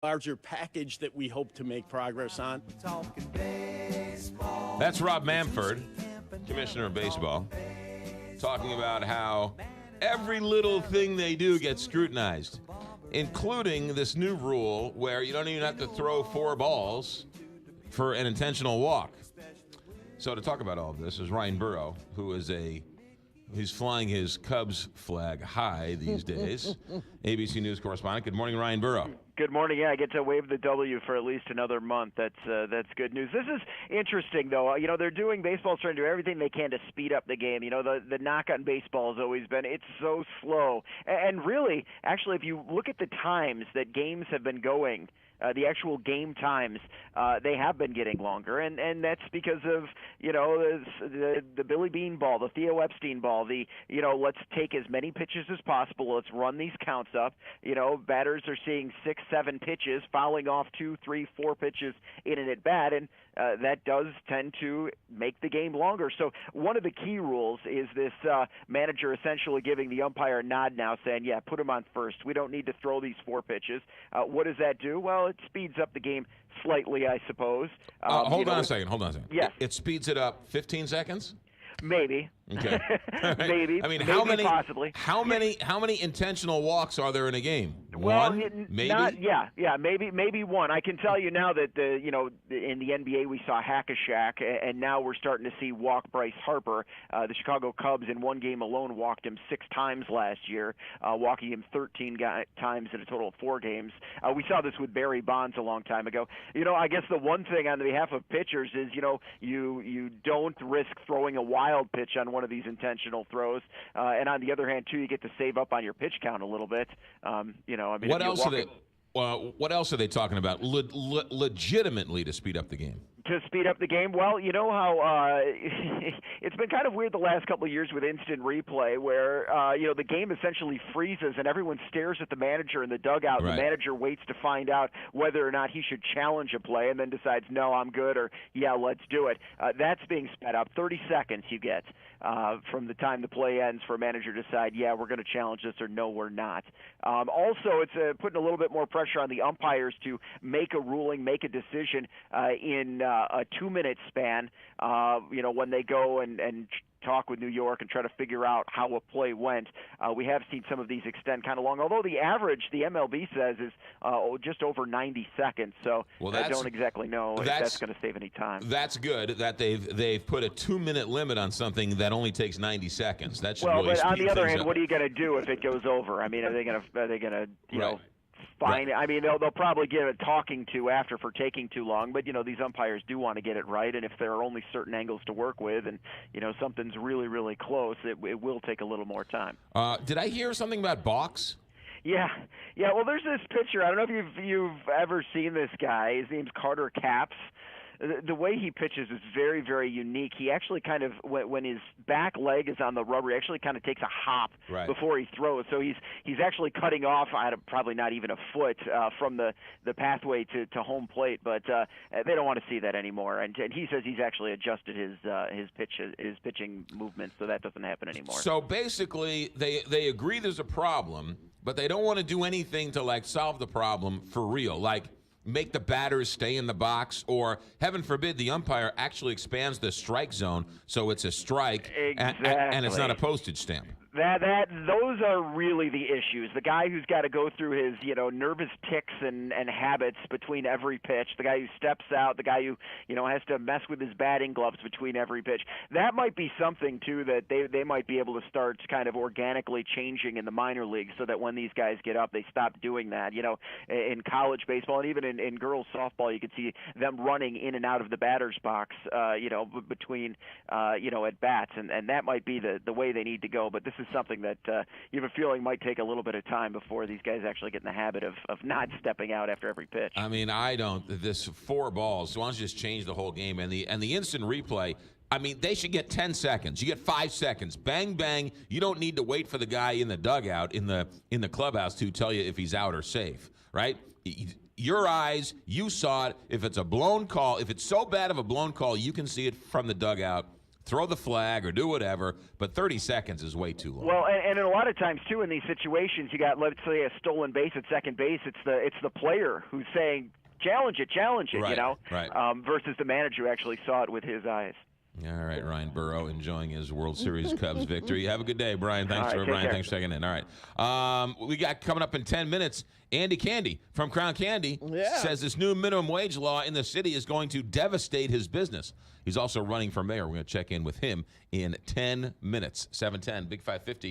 larger package that we hope to make progress on. That's Rob Manfred, Commissioner of Baseball, talking about how every little thing they do gets scrutinized, including this new rule where you don't even have to throw 4 balls for an intentional walk. So to talk about all of this is Ryan Burrow, who is he's flying his Cubs flag high these days. ABC News correspondent. Good morning, Ryan Burrow. Good morning. Yeah, I get to wave the W for at least another month. That's good news. This is interesting, though. Baseball's trying to do everything they can to speed up the game. The knock on baseball has always been it's so slow. And really, actually, if you look at the times that games have been going, the actual game times, they have been getting longer, and that's because of the Billy Bean ball, the Theo Epstein ball, let's take as many pitches as possible, let's run these counts up. Batters are seeing 6, 7 pitches, fouling off 2, 3, 4 pitches in an at bat, and that does tend to make the game longer. So one of the key rules is this manager essentially giving the umpire a nod now, saying, yeah, put him on first. We don't need to throw these 4 pitches. What does that do? Well, it speeds up the game slightly, I suppose. Hold on a second. Yes. It speeds it up 15 seconds? Maybe. Okay. Maybe. I mean, maybe, possibly. How many intentional walks are there in a game? Well, one, maybe. Maybe one. I can tell you now that in the NBA we saw Hack-a-Shaq, and now we're starting to see walk Bryce Harper. The Chicago Cubs in one game alone walked him 6 times last year, walking him 13 times in a total of 4 games. We saw this with Barry Bonds a long time ago. I guess the one thing on the behalf of pitchers is you don't risk throwing a wild pitch on one of these intentional throws, and on the other hand too, you get to save up on your pitch count a little bit. What else are they talking about legitimately to speed up the game? To speed up the game? Well, you know how it's been kind of weird the last couple of years with instant replay where, the game essentially freezes and everyone stares at the manager in the dugout. Right. The manager waits to find out whether or not he should challenge a play and then decides, no, I'm good, or, yeah, let's do it. That's being sped up. 30 seconds you get from the time the play ends for a manager to decide, yeah, we're going to challenge this, or no, we're not. Also, it's putting a little bit more pressure on the umpires to make a ruling, make a decision in a 2-minute span, when they go and talk with New York and try to figure out how a play went. We have seen some of these extend kind of long, although the average, the MLB says, is just over 90 seconds. So I don't exactly know if that's going to save any time. That's good that they've put a 2-minute limit on something that only takes 90 seconds. That should well, really but on speed the other things hand, up. what are you going to do if it goes over? I mean, are they going to Right. fine? Right. I mean, they'll probably give a talking to after for taking too long, but these umpires do want to get it right, and if there are only certain angles to work with, and something's really, really close, it will take a little more time. Did I hear something about balks? Yeah. Well, there's this pitcher. I don't know if you've ever seen this guy. His name's Carter Capps. The way he pitches is very, very unique. He actually kind of, when his back leg is on the rubber, he actually kind of takes a hop before he throws. So he's actually cutting off, probably not even a foot from the pathway to home plate. But they don't want to see that anymore. And he says he's actually adjusted his pitching movements, so that doesn't happen anymore. So basically, they agree there's a problem, but they don't want to do anything to solve the problem for real, make the batters stay in the box, or heaven forbid the umpire actually expands the strike zone so it's a strike. Exactly. and it's not a postage stamp. Those are really the issues. The guy who's got to go through his nervous tics and habits between every pitch, the guy who steps out, the guy who has to mess with his batting gloves between every pitch. That might be something too that they might be able to start kind of organically changing in the minor leagues, so that when these guys get up, they stop doing that. In college baseball and even in girls softball, you can see them running in and out of the batter's box, between at bats, and that might be the way they need to go. But this is something that you have a feeling might take a little bit of time before these guys actually get in the habit of not stepping out after every pitch. I mean, this 4 balls, so why don't you just change the whole game? And the instant replay, I mean, they should get 10 seconds. You get 5 seconds. Bang, bang. You don't need to wait for the guy in the dugout, in the clubhouse, to tell you if he's out or safe, right? Your eyes, you saw it. If it's a blown call, if it's so bad of a blown call, you can see it from the dugout throw the flag or do whatever, but 30 seconds is way too long. Well, and a lot of times too in these situations, you got, let's say, a stolen base at second base. It's the player who's saying, challenge it, right, you know, right. Versus the manager who actually saw it with his eyes. All right, Ryan Burrow enjoying his World Series Cubs victory. Have a good day, Brian. Thanks for checking in. All right. We got coming up in 10 minutes, Andy Candy from Crown Candy says this new minimum wage law in the city is going to devastate his business. He's also running for mayor. We're going to check in with him in 10 minutes. 7:10, Big 550.